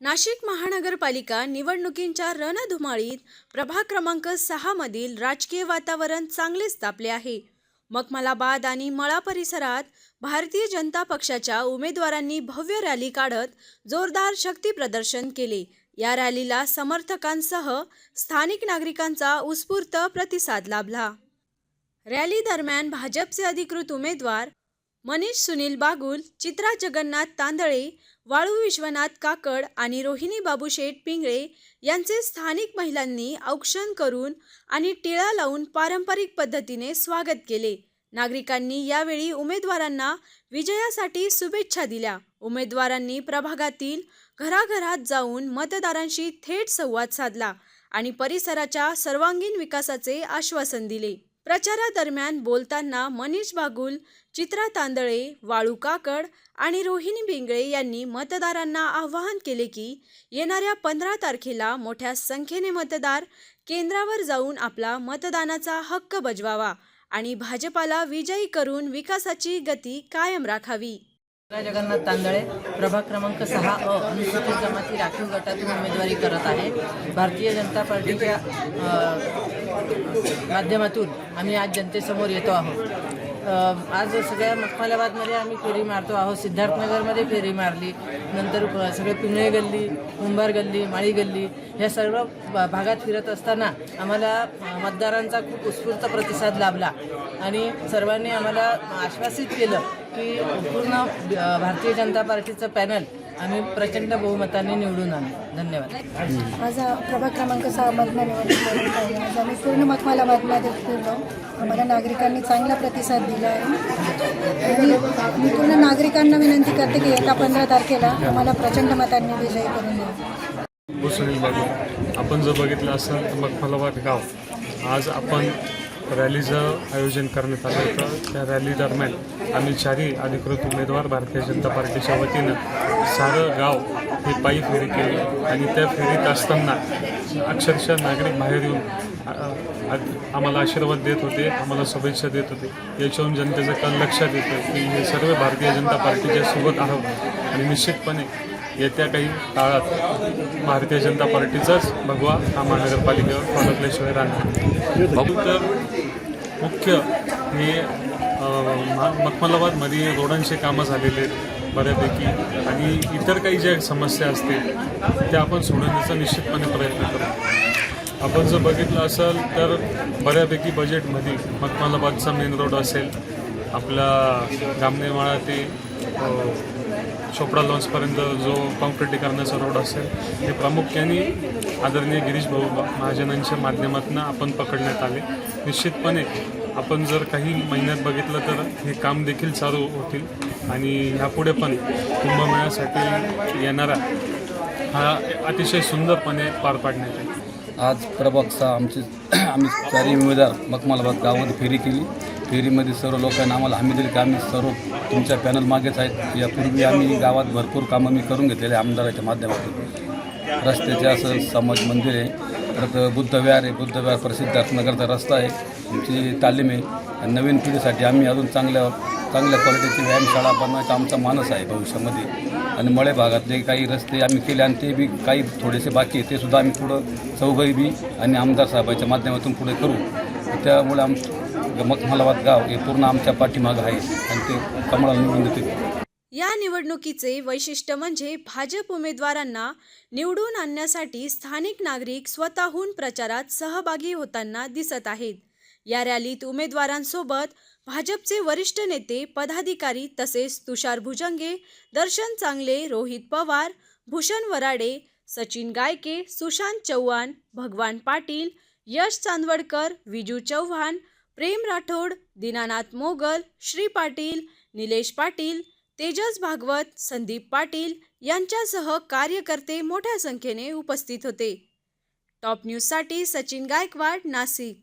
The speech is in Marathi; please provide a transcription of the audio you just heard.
नाशिक महानगरपालिका निवडणुकींच्या रणधुमाळीत प्रभाग क्रमांक 6 मधील राजकीय वातावरण चांगलेच तापले आहे. मखमलाबाद आणि मळा परिसरात भारतीय जनता पक्षाच्या उमेदवारांनी भव्य रॅली काढत जोरदार शक्ती प्रदर्शन केले. या रॅलीला समर्थकांसह स्थानिक नागरिकांचा उत्स्फूर्त प्रतिसाद लाभला. रॅली दरम्यान भाजपचे अधिकृत उमेदवार मनीष सुनील बागुल, चित्रा जगन्नाथ तांदळे, वाळू विश्वनाथ काकड आणि रोहिणी बाबूशेठ पिंगळे यांचे स्थानिक महिलांनी औक्षण करून आणि टिळा लावून पारंपरिक पद्धतीने स्वागत केले. नागरिकांनी यावेळी उमेदवारांना विजयासाठी शुभेच्छा दिल्या. उमेदवारांनी प्रभागातील घराघरात जाऊन मतदारांशी थेट संवाद साधला आणि परिसराच्या सर्वांगीण विकासाचे आश्वासन दिले. प्रचारादरम्यान बोलताना मनीष बागुल, चित्रा तांदळे, वाळू काकड आणि रोहिणी पिंगळे यांनी मतदारांना आवाहन केले की येणाऱ्या 15 तारखेला मोठ्या संख्येने मतदार केंद्रावर जाऊन आपला मतदानाचा हक्क बजवावा आणि भाजपाला विजयी करून विकासाची गती कायम राखावी. जगन्नाथ तांदळे, प्रभाग क्रमांक 6 अनुसूचित जमाती राखीव गटातून उमेदवारी करत आहे. भारतीय जनता पार्टीच्या माध्यमातून आम्ही आज जनतेसमोर येतो आहोत. आज सगळ्या मखमलाबादमध्ये आम्ही फेरी मारतो आहोत. सिद्धार्थनगरमध्ये फेरी मारली, नंतर सगळे पिंगळे गल्ली, कुंभार गल्ली, माळी गल्ली ह्या सर्व भागात फिरत असताना आम्हाला मतदारांचा खूप उत्स्फूर्त प्रतिसाद लाभला आणि सर्वांनी आम्हाला आश्वासित केलं की पूर्ण भारतीय जनता पार्टीचं पॅनल आम्ही प्रचंड बहुमताने निवडून आणू. धन्यवाद. माझा प्रभाग क्रमांक 6 मधला निवडणूक आहे. आज आम्ही पूर्ण मखमलाबादमध्ये फिरलो. आम्हाला नागरिकांनी चांगला प्रतिसाद दिला आहे आणि मी पूर्ण नागरिकांना विनंती करते की येत्या 15 तारखेला आम्हाला प्रचंड मतांनी विजयी करून द्या. सुनील बागुल, आपण जर बघितलं असेल तर मखमलाबाद गाव आज आपण रॅलीचं आयोजन करण्यात आलं होतं. त्या रॅली दरम्यान आम्ही 4ही अधिकृत उमेदवार भारतीय जनता पार्टीच्या वतीनं सारं गाव ही पायी फेरी केली आणि त्या फेरीत असताना अक्षरशः नागरिक बाहेर येऊन आम्हाला आशीर्वाद देत होते, आम्हाला शुभेच्छा देत होते. याच्यावरून जनतेचं कल लक्षात येतं की हे सर्व भारतीय जनता पार्टीच्या सोबत आहोत आणि निश्चितपणे येत्या काही काळात भारतीय जनता पार्टीचाच भगवा हा महानगरपालिकेवर फडकल्याशिवाय राहणार. तर मुख्य हे मखमलाबादमध्ये रोडांचे कामं झालेले आहेत बऱ्यापैकी आणि इतर काही ज्या समस्या असतील त्या आपण सोडवण्याचा निश्चितपणे प्रयत्न करू. आपण जर बघितलं असेल तर बऱ्यापैकी बजेटमध्ये मखमलाबादचा मेन रोड असेल, आपला गामनेमाळा ते चोपडा लॉन्सपर्यंत जो कॉन्क्रिटीकरणाचा रोड असेल हे प्रामुख्याने आदरणीय गिरीश भाऊ महाजनांच्या माध्यमातून आपण पकडण्यात आले. निश्चितपणे आपण जर काही महिन्यात बघितलं तर हे काम देखील चालू होतील आणि ह्यापुढे पण कुंभमेळ्यासाठी येणारा हा अतिशय सुंदरपणे पार पाडण्यात येईल. आज प्रभाग 6 आम्ही 4ही उमेदवार मखमलाबाद गावामध्ये फेरी केली. फेरीमध्ये सर्व लोकांना आम्हाला हमी दिली की आम्ही सर्व तुमच्या पॅनल मागेच आहेत. यापूर्वी आम्ही गावात भरपूर कामं करून घेतलेले आमदाराच्या माध्यमातून. रस्त्याचे असं समाज मंदिर आहे, परत बुद्धविहार आहे, बुद्धविहार सिद्धार्थनगरचा रस्ता आहे, आमची तालीम आहे. आणि नवीन पिढीसाठी आम्ही अजून चांगल्या क्वालिटीची व्यायामशाळा बनवायचा आमचा मानस आहे भविष्यामध्ये. आणि मळे भागातले काही रस्ते आम्ही केले आणि ते बी काही थोडेसे बाकी आहे, ते सुद्धा आम्ही पुढं चौघही बी आणि आमदार साहेबांच्या माध्यमातून पुढे करू. त्यामुळे मखमलाबाद गाव हे पूर्ण आमच्या पाठीमागं आहे आणि ते कमळाला निवडून देते. या निवडणुकीचे वैशिष्ट्य म्हणजे भाजप उमेदवारांना निवडून आणण्यासाठी स्थानिक नागरिक स्वतःहून प्रचारात सहभागी होताना दिसत आहेत. या रॅलीत उमेदवारांसोबत भाजपचे वरिष्ठ नेते, पदाधिकारी तसेच तुषार भुजंगे, दर्शन चांगले, रोहित पवार, भूषण वराडे, सचिन गायके, सुशांत चव्हाण, भगवान पाटील, यश चांदवडकर, विजू चव्हाण, प्रेम राठोड, दीनानाथ मोगल, श्री पाटील, निलेश पाटील, तेजस भागवत, संदीप पाटील यांच्यासह कार्यकर्ते मोठ्या संख्येने उपस्थित होते. टॉप न्यूजसाठी सचिन गायकवाड, नाशिक.